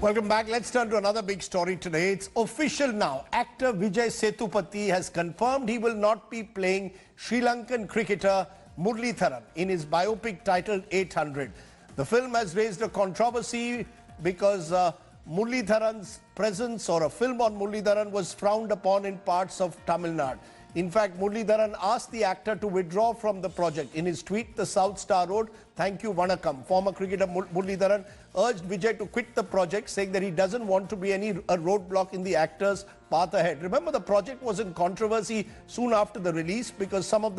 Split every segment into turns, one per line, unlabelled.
Welcome back. Let's turn to another big story today. It's official now. Actor Vijay Sethupathi has confirmed he will not be playing Sri Lankan cricketer Muralitharan in his biopic titled 800. The film has raised a controversy because Muralitharan's presence or a film on Muralitharan was frowned upon in parts of Tamil Nadu. In fact, Muralitharan asked the actor to withdraw from the project. In his tweet, the South Star wrote, "Thank you, Vanakkam." Former cricketer Muralitharan urged Vijay to quit the project, saying that he doesn't want to be a roadblock in the actor's path ahead. Remember, the project was in controversy soon after the release because some of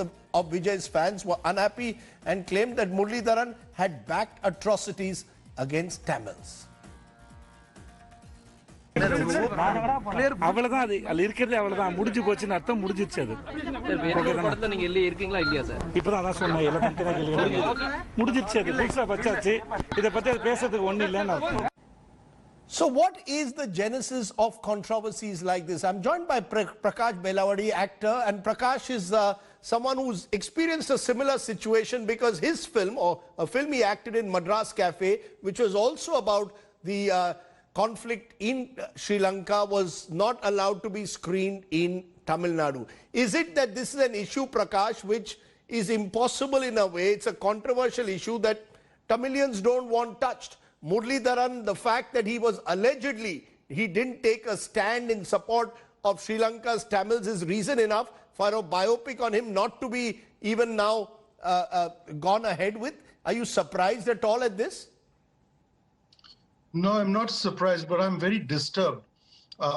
Vijay's fans were unhappy and claimed that Muralitharan had backed atrocities against Tamils.
அவ்வளவுதான் அது அதுல இருக்கிறது அவ்வளவுதான் முடிஞ்சு போச்சுன்னு அர்த்தம் முடிஞ்சிருச்சு அது
நீங்க எல்லாம் இருக்கீங்களா இல்லையா சார்
இப்பதான் அதான் சொன்னேன் எல்லாம் தனித்தனியா முடிஞ்சிருச்சு அது புதுசா வச்சாச்சு இதை பத்தி அது பேசுறதுக்கு ஒண்ணு இல்லைன்னு அர்த்தம்.
So what is the genesis of controversies like this? I'm joined by Prakash Belawadi, actor, and Prakash is someone who's experienced a similar situation because his film, or a film he acted in Madras Cafe, which was also about the conflict in Sri Lanka, was not allowed to be screened in Tamil Nadu. Is it that this is an issue, Prakash, which is impossible in a way? It's a controversial issue that Tamilians don't want touched. Muralitharan, the fact that he was allegedly, he didn't take a stand in support of Sri Lanka's Tamils is reason enough for a biopic on him not to be even now gone ahead with. Are you surprised at all at this?
No, I'm not surprised, but I'm very disturbed.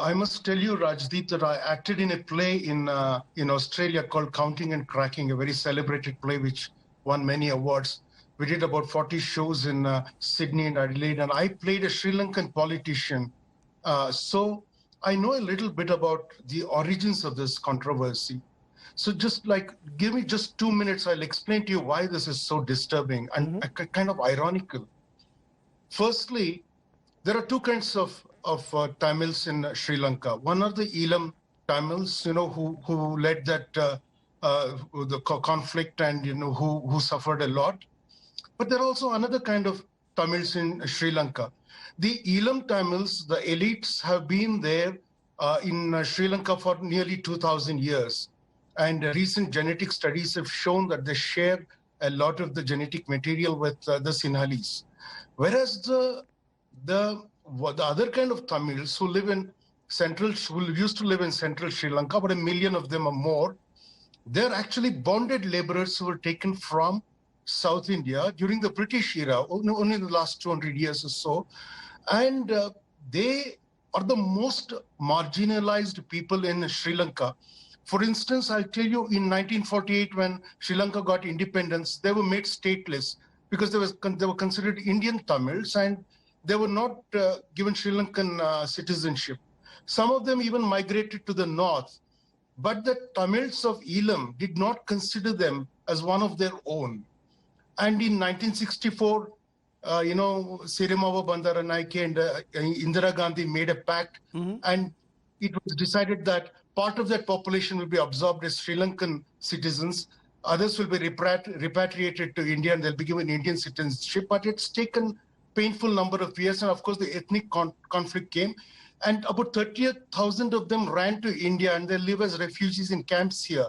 I must tell you, Rajdeep, that I acted in a play in Australia called Counting and Cracking, a very celebrated play which won many awards. We did about 40 shows in Sydney and Adelaide, and I played a Sri Lankan politician. So I know a little bit about the origins of this controversy. So give me just 2 minutes. I'll explain to you why this is so disturbing and kind of ironical. Firstly, there are two kinds of Tamils in Sri Lanka. One are the Elam Tamils, who led that the conflict and who suffered a lot. But there are also another kind of Tamils in Sri Lanka. The Elam Tamils, the elites, have been there in Sri Lanka for nearly 2,000 years. And recent genetic studies have shown that they share a lot of the genetic material with the Sinhalese. Whereas the other kind of Tamils who used to live in central Sri Lanka, about 1 million of them or more, they're actually bonded laborers who were taken from South India during the British era, only in the last 200 years or so. And they are the most marginalized people in Sri Lanka. For instance, I'll tell you, in 1948, when Sri Lanka got independence, they were made stateless because they were considered Indian Tamils and they were not given Sri Lankan citizenship. Some of them even migrated to the north. But the Tamils of Elam did not consider them as one of their own. And in 1964, Sirimava Bandaranaike and Indira Gandhi made a pact, and it was decided that part of that population will be absorbed as Sri Lankan citizens. Others will be repatriated to India and they'll be given Indian citizenship. But it's taken painful number of years, and of course the ethnic conflict came, and about 30,000 of them ran to India and they live as refugees in camps here.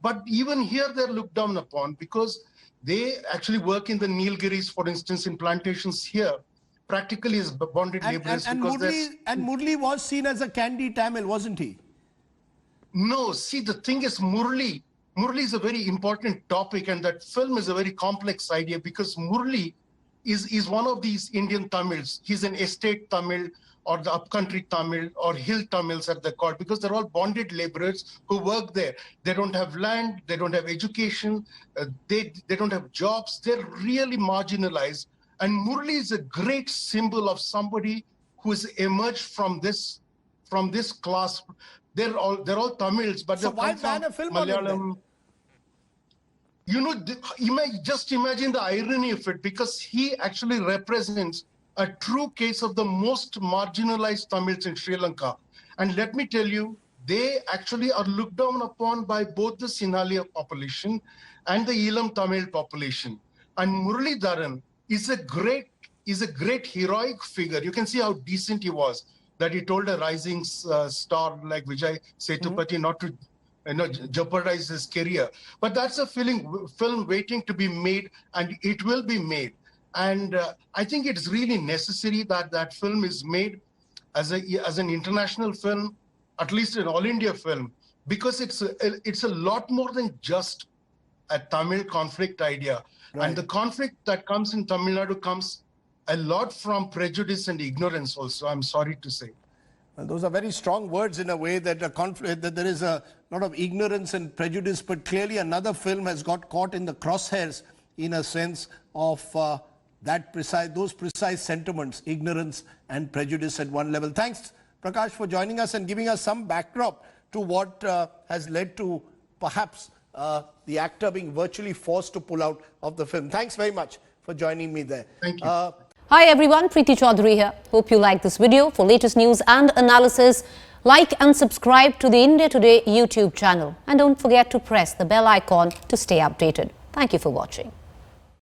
But even here they're looked down upon because they actually work in the Nilgiris, for instance, in plantations here, practically as bonded laborers.
And Murli was seen as a candy Tamil, wasn't he?
No, see, the thing is, Murli is a very important topic, and that film is a very complex idea because Murli is one of these Indian Tamils. He's an estate Tamil or the upcountry Tamil or hill Tamils as they're called, because they're all bonded laborers who work there. They don't have land, they don't have education, they don't have jobs. They're really marginalized. And Murli is a great symbol of somebody who has emerged from this class. They're all Tamils, but
so why ban a film
Malayalam. Just imagine the irony of it, because he actually represents a true case of the most marginalized Tamils in Sri Lanka. And let me tell you, they actually are looked down upon by both the Sinhala population and the Elam Tamil population. And Muralitharan is a great is a great heroic figure. You can see how decent he was, that he told a rising star like Vijay Sethupathi not to jeopardize his career. But that's a film waiting to be made, and it will be made. And I think it's really necessary that that film is made as an international film, at least an all-India film, because it's a lot more than just a Tamil conflict idea. Right. And the conflict that comes in Tamil Nadu comes a lot from prejudice and ignorance also, I'm sorry to say.
Well, those are very strong words in a way, that a conflict, that there is a lot of ignorance and prejudice, but clearly another film has got caught in the crosshairs in a sense of those precise sentiments, ignorance and prejudice at one level. Thanks, Prakash, for joining us and giving us some backdrop to what has led to perhaps the actor being virtually forced to pull out of the film. Thanks very much for joining me there.
Thank you.
Hi everyone, Preeti Chaudhary here. Hope you like this video. For latest news and analysis, like and subscribe to the India Today YouTube channel. And don't forget to press the bell icon to stay updated. Thank you for watching.